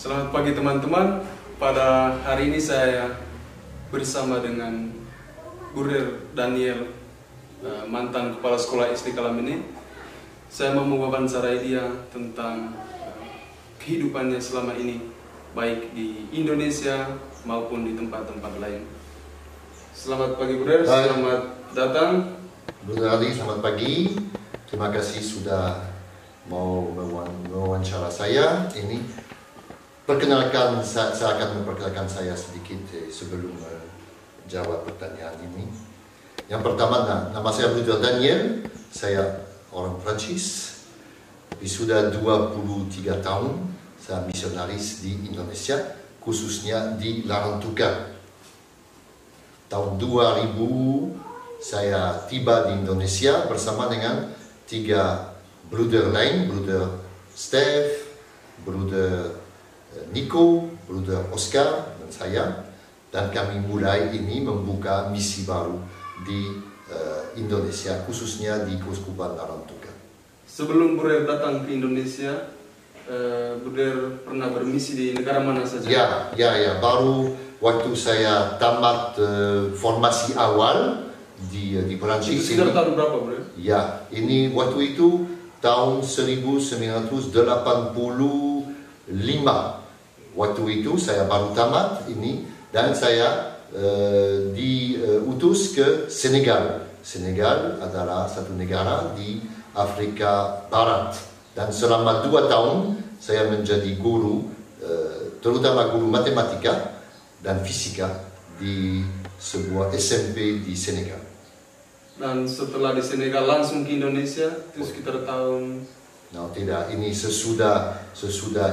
Selamat pagi teman-teman. Pada hari ini saya bersama dengan Burer Daniel, mantan kepala sekolah SD Kalamene. Saya mau mewawancarai dia tentang kehidupannya selama ini, baik di Indonesia maupun di tempat-tempat lain. Selamat pagi Burer, selamat datang. Burer Ali, selamat pagi. Terima kasih sudah mau mewawancara saya. Ini perkenalkan, saya akan memperkenalkan saya sedikit sebelum jawab pertanyaan ini. Yang pertama, nama saya Burer Daniel, saya orang Prancis. Tapi sudah 23 tahun saya misionaris di Indonesia, khususnya di Larantuka. Tahun 2000 saya tiba di Indonesia bersama dengan 3 bruder lain, bruder Steph, bruder Nico, bruder Oscar dan saya, dan kami mulai ini membuka misi baru di Indonesia, khususnya di Keuskupan Larantuka. Sebelum Burer datang ke Indonesia, Burer pernah bermisi di negara mana saja? Ya, baru waktu saya tamat formasi awal di Perancis. Sekitar tahun berapa, Burer? Ya, ini waktu itu tahun 1985. Waktu itu saya baru tamat ini dan saya diutus ke Senegal. Senegal adalah satu negara di Afrika Barat. Dan selama 2 tahun saya menjadi guru, terutama guru matematika dan fisika di sebuah SMP di Senegal. Dan setelah di Senegal langsung ke Indonesia, itu sekitar tahun... Tidak, ini sesudah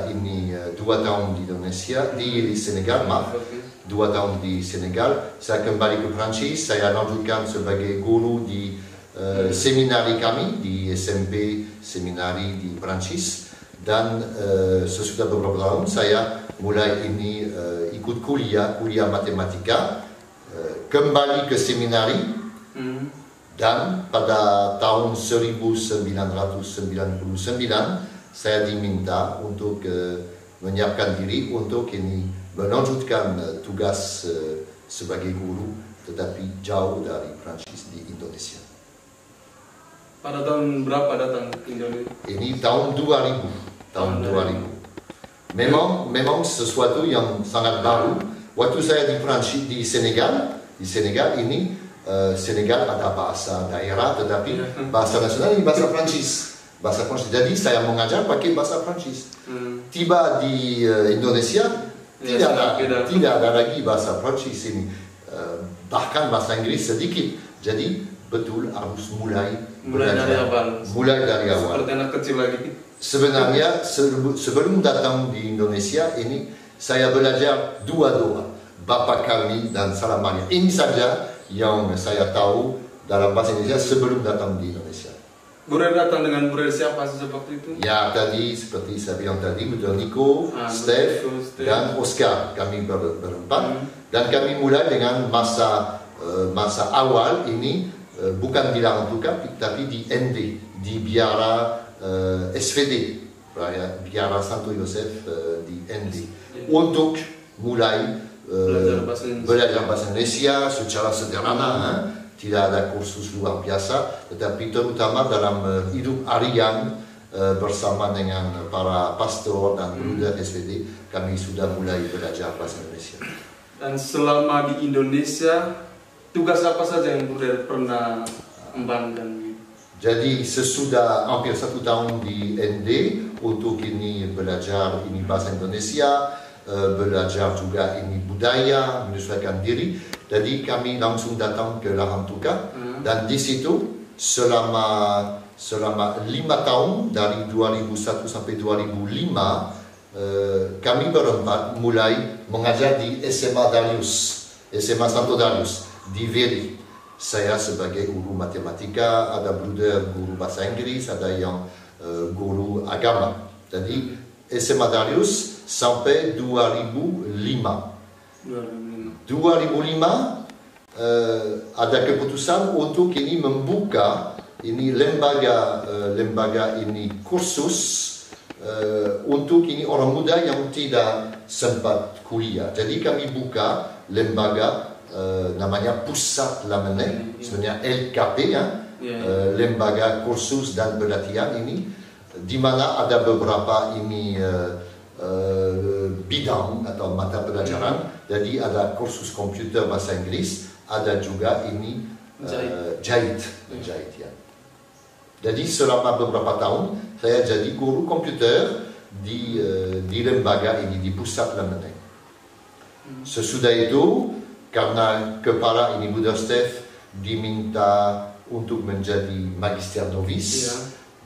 ini 2 tahun di Indonesia, di Senegal, 2 tahun di Senegal, saya kembali ke Prancis, saya lanjutkan sebagai guru di seminari kami, di SMP seminari di Prancis, dan sesudah beberapa tahun saya mulai ini ikut kuliah matematika, kembali ke seminari. Dan pada tahun 1999 saya diminta untuk menyiapkan diri untuk ini melanjutkan tugas sebagai guru, tetapi jauh dari Prancis di Indonesia. Pada tahun berapa datang ke Indonesia? Ini tahun 2000. Tahun 2000. Memang sesuatu yang sangat baru. Waktu saya di Prancis, di Senegal ini Senegal ada bahasa daerah, tetapi bahasa nasional ini bahasa Prancis. Jadi saya mengajar pakai bahasa Prancis. Tiba di Indonesia tidak ada lagi bahasa Prancis ini, bahkan bahasa Inggris sedikit. Jadi betul harus mulai dari awal. Seperti anak kecil lagi. Sebenarnya sebelum datang di Indonesia ini saya belajar 2 doa, Bapa Kami dan Salam Maria. Ini saja yang saya tahu dalam bahasa Indonesia sebelum datang di Indonesia. Burer datang dengan Burer siapa sejak waktu itu? Ya, tadi seperti saya bilang tadi, Burer Nico, Steph, dan Oscar. Kami berempat. Dan kami mulai dengan masa awal ini bukan di Larantuka, tapi di ND, di Biara SVD, Biara Santo Yosef di ND, untuk mulai belajar bahasa Indonesia secara sederhana, tidak ada kursus luar biasa, tetapi terutama dalam hidup harian bersama dengan para pastor dan bruder SVD, kami sudah mulai belajar bahasa Indonesia. Dan selama di Indonesia, tugas apa saja yang Burer pernah embankan? Jadi sesudah hampir 1 tahun di ND untuk ini belajar ini bahasa Indonesia, belajar juga ini budaya, menyesuaikan diri. Jadi kami langsung datang ke Larantuka dan di situ selama 5 tahun dari 2001 sampai 2005 kami berempat mulai mengajar di SMA Santo Darius di Veri. Saya sebagai guru matematika, ada bruder guru bahasa Inggris, ada yang guru agama. Jadi SMA Darius sampai 2005 ada keputusan untuk ini membuka ini lembaga ini kursus untuk ini orang muda yang tidak sempat kuliah. Jadi kami buka lembaga namanya Pusat Lamene, sebenarnya LKP ya, lembaga kursus dan pelatihan ini, di mana ada beberapa ini bidang atau mata pelajaran. Jadi ada kursus komputer bahasa Inggris, ada juga ini jahit ya. Jadi selama beberapa tahun saya jadi guru komputer di lembaga ini, di Pusat Lamene. Sesudah itu, karena kepala ini Buddha Steph diminta untuk menjadi magister novis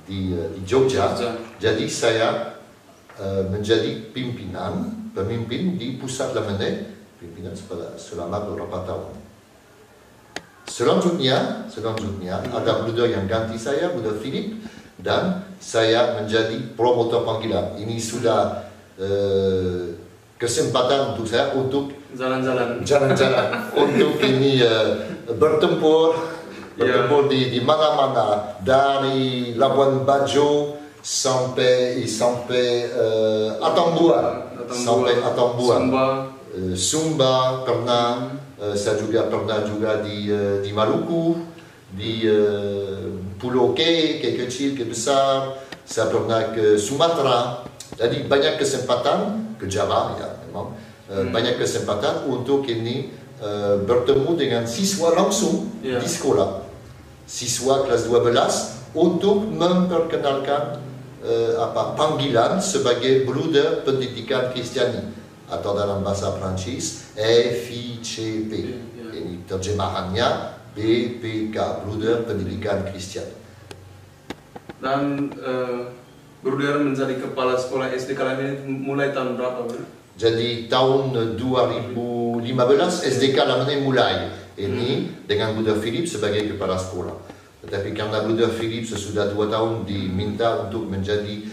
di Jogja, jadi saya menjadi pemimpin di Pusat Lamene, pimpinan selama beberapa tahun. Selanjutnya ada Buddha yang ganti saya, Buddha Philip, dan saya menjadi promotor panggilan. Ini sudah kesempatan untuk saya untuk jalan-jalan untuk ini bertempur di mana-mana, dari Labuan Bajo sampai Atambua, Sumba pernah. Saya juga pernah di Maluku, di Pulau Ke kecil, ke besar. Saya pernah ke Sumatera. Jadi banyak kesempatan ke Java ya, memang banyak kesempatan untuk ini bertemu dengan siswa langsung di sekolah, siswa kelas 12, untuk memperkenalkan panggilan sebagai Bruder Pendidikan Kristiani, atau dalam bahasa Prancis FICP. Ini terjemahannya BPK, Bruder Pendidikan Kristiani. Dan Bruder menjadi kepala sekolah SD Kalam ini mulai tahun berapa, Bro? Jadi tahun 2015 SD Kalam ini mulai ini dengan Buddha Philip sebagai kepala sekolah. Tetapi karena Buddha Philip sesudah 2 tahun diminta untuk menjadi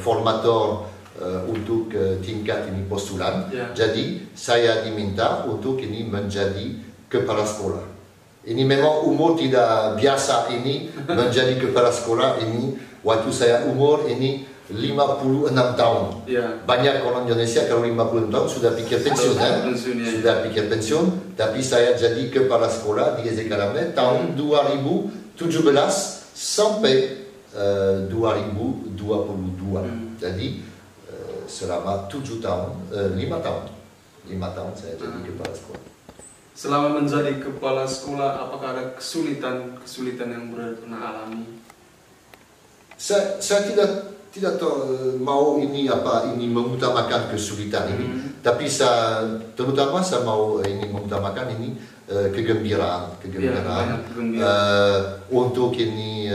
formator untuk tingkat ini postulan, jadi saya diminta untuk ini menjadi kepala sekolah. Ini memang umur tidak biasa ini menjadi kepala sekolah ini. Waktu saya umur ini 56 tahun. Banyak orang Indonesia kalau 56 tahun sudah pikir pensiun, sudah pikir pensiun. Tapi saya jadi kepala sekolah di SD Kalam tahun 2017 sampai 2022. Jadi selama 5 tahun saya jadi kepala sekolah. Selama menjadi kepala sekolah, apakah ada kesulitan yang pernah alami? Saya tidak mau ini mengutamakan kesulitan ini, tapi terutama saya mau ini mengutamakan ini kegembiraan untuk ini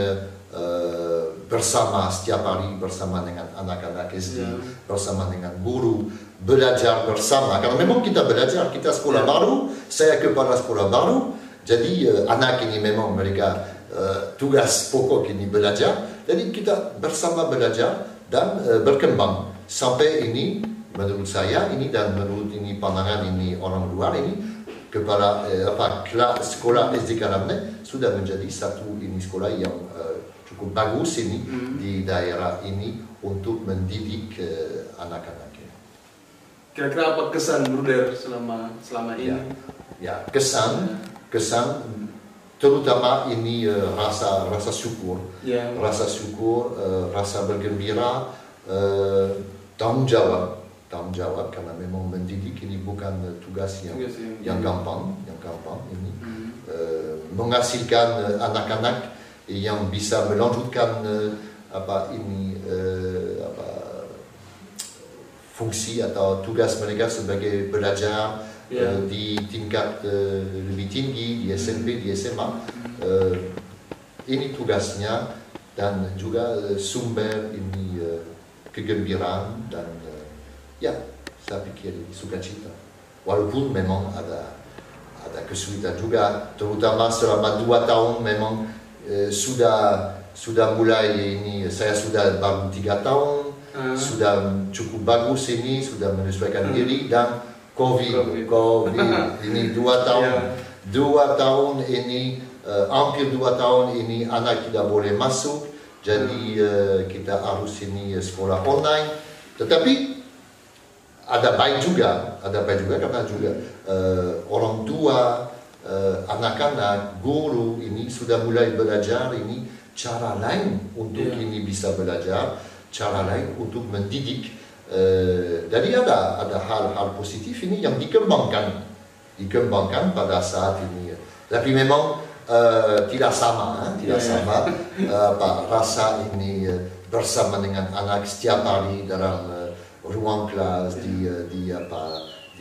bersama setiap hari bersama dengan anak-anak SD, bersama dengan guru, belajar bersama. Karena memang kita belajar, kita sekolah baru, saya kepala sekolah baru, jadi anak ini memang mereka tugas pokok ini belajar. Jadi kita bersama belajar dan berkembang sampai ini, menurut saya ini dan menurut ini pandangan ini orang luar ini, kepala sekolah SD Kalam sudah menjadi satu ini sekolah yang cukup bagus ini di daerah ini untuk mendidik anak-anak. Kira-kira apa kesan Bruder selama ini? Ya, kesan terutama ini rasa syukur, rasa bergembira, tanggung jawab karena memang mendidik ini bukan tugas yang gampang ini, menghasilkan anak-anak yang bisa melanjutkan fungsi atau tugas mereka sebagai belajar di tingkat lebih tinggi, di SMP, di SMA. Ini tugasnya dan juga sumber ini kegembiraan dan saya pikir sukacita. Walaupun memang ada kesulitan juga, terutama selama 2 tahun memang sudah mulai ini, saya sudah baru 3 tahun, sudah cukup bagus ini, sudah menyesuaikan diri, dan COVID ini 2 tahun ini, hampir 2 tahun ini anak tidak boleh masuk, Jadi kita harus ini sekolah online. Tetapi ada baik juga karena juga orang tua, anak-anak, guru ini sudah mulai belajar ini cara lain untuk ini bisa belajar, cara lain untuk mendidik. Jadi ada hal-hal positif ini yang dikembangkan pada saat ini. Tapi memang tidak sama rasa ini bersama dengan anak setiap hari dalam ruang kelas di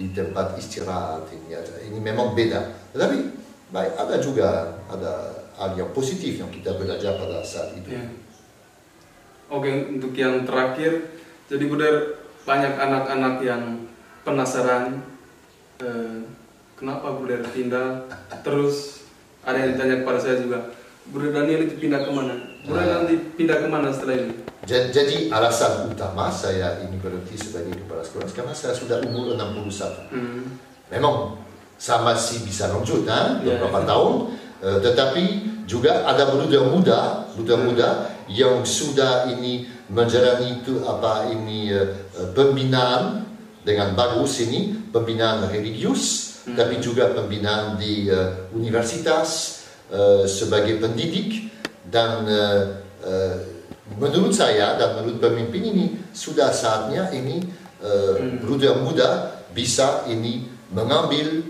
tempat istirahat ini. Ini memang beda. Tetapi baik, ada juga hal yang positif yang kita belajar pada saat itu. Oke, untuk yang terakhir, jadi Buder, banyak anak-anak yang penasaran kenapa Buder pindah. Terus ada yang tanya kepada saya juga, Buder Daniel itu pindah kemana? Buder nanti pindah kemana setelah ini? Jadi alasan utama saya ini berhenti sebagai kepala sekolah karena saya sudah umur 61. Memang saya masih bisa lanjut beberapa tahun, tetapi juga ada budak muda yang sudah ini menjalani pembinaan dengan bagus ini, pembinaan religius, tapi juga pembinaan di universitas sebagai pendidik. Dan menurut saya dan menurut pemimpin ini sudah saatnya ini budak muda bisa ini mengambil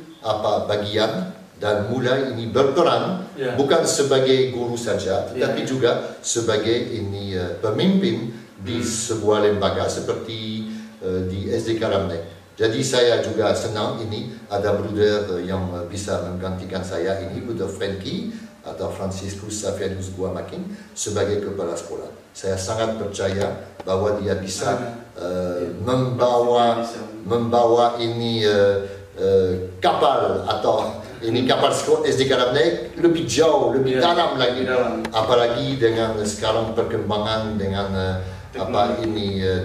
bagian dan mulai ini berperan bukan sebagai guru saja, tetapi juga sebagai ini pemimpin di sebuah lembaga seperti di SD Kalamnek. Jadi saya juga senang ini ada brother yang bisa menggantikan saya ini, brother Frankie atau Franciscus Safianus Guamakin sebagai kepala sekolah. Saya sangat percaya bahwa dia bisa membawa ini kapal atau ini kapal sekolah SD Kalamnek lebih jauh, lebih dalam lagi. Apalagi dengan sekarang perkembangan dengan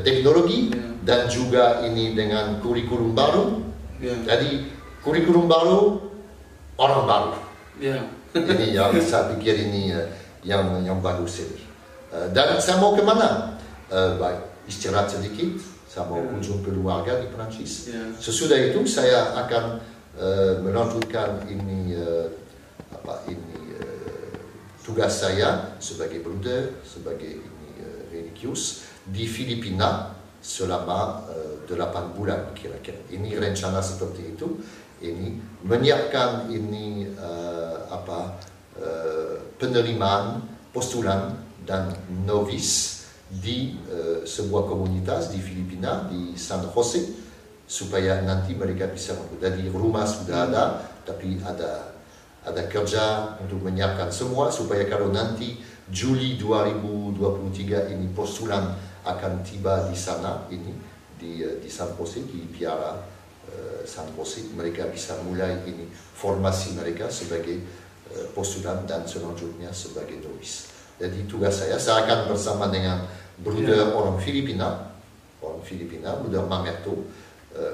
teknologi dan juga ini dengan kurikulum baru. Jadi kurikulum baru, orang baru. Ini yang saya pikir ini yang bagus ini. Dan saya mau kemana? Baik, istirahat sedikit. Saya mau kunjung keluarga di Perancis. Sesudah itu saya akan melanjutkan ini tugas saya sebagai brother, sebagai ini religius di Filipina selama 8 bulan kira-kira. Ini rencana seperti itu. Ini menyiapkan ini penerimaan postulan dan novis di sebuah komunitas di Filipina, di San Jose, supaya nanti mereka bisa jadi rumah sudah ada, tapi ada kerja untuk menyiapkan semua supaya kalau nanti Juli 2023 ini postulan akan tiba di sana ini di San Jose, di Piara San Jose, mereka bisa mulai ini formasi mereka sebagai postulan dan selanjutnya sebagai novis. Jadi tugas saya akan bersama dengan brother orang Filipina, brother Mamerto,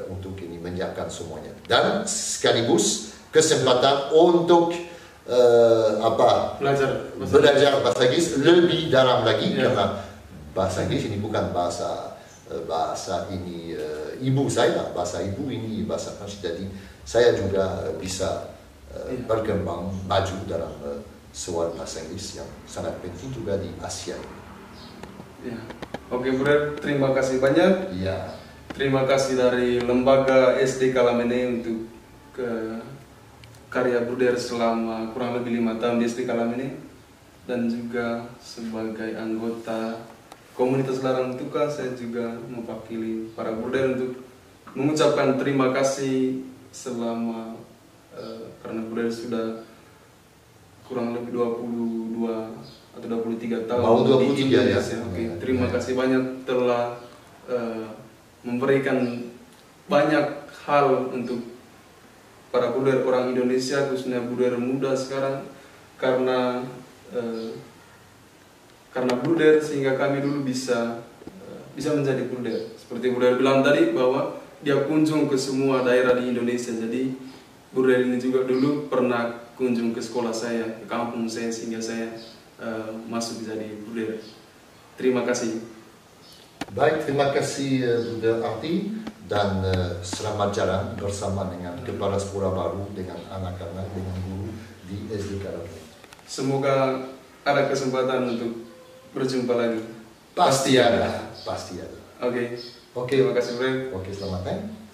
untuk ini menyiapkan semuanya. Dan sekaligus kesempatan untuk belajar bahasa Inggris lebih dalam lagi, karena bahasa Inggris ini bukan bahasa ini ibu saya, bahasa ibu ini bahasa Prancis. Jadi saya juga bisa berkembang maju dalam soal bahasa Inggris yang sangat penting juga di Asia ini. Oke, Bro, terima kasih banyak. Terima kasih dari Lembaga SD Kalamene untuk karya Bruder selama kurang lebih 5 tahun di SD Kalamene, dan juga sebagai anggota komunitas Larang Tuka, saya juga mewakili para Bruder untuk mengucapkan terima kasih selama karena Bruder sudah kurang lebih 22 atau 23 tahun di Indonesia. Terima kasih banyak telah memberikan banyak hal untuk para Bruder orang Indonesia, khususnya Bruder muda sekarang, karena Bruder sehingga kami dulu bisa menjadi Bruder. Seperti Bruder bilang tadi bahwa dia kunjung ke semua daerah di Indonesia. Jadi Bruder ini juga dulu pernah kunjung ke sekolah saya, ke kampung saya, sehingga saya masuk jadi Bruder. Terima kasih. Baik, terima kasih Bunda Arti dan selamat jalan bersama dengan kepala sekolah baru, dengan anak-anak, dengan guru di SD Karate. Semoga ada kesempatan untuk berjumpa lagi. Pasti ada. Oke. Oke. Terima kasih, Bro. Oke, selamat.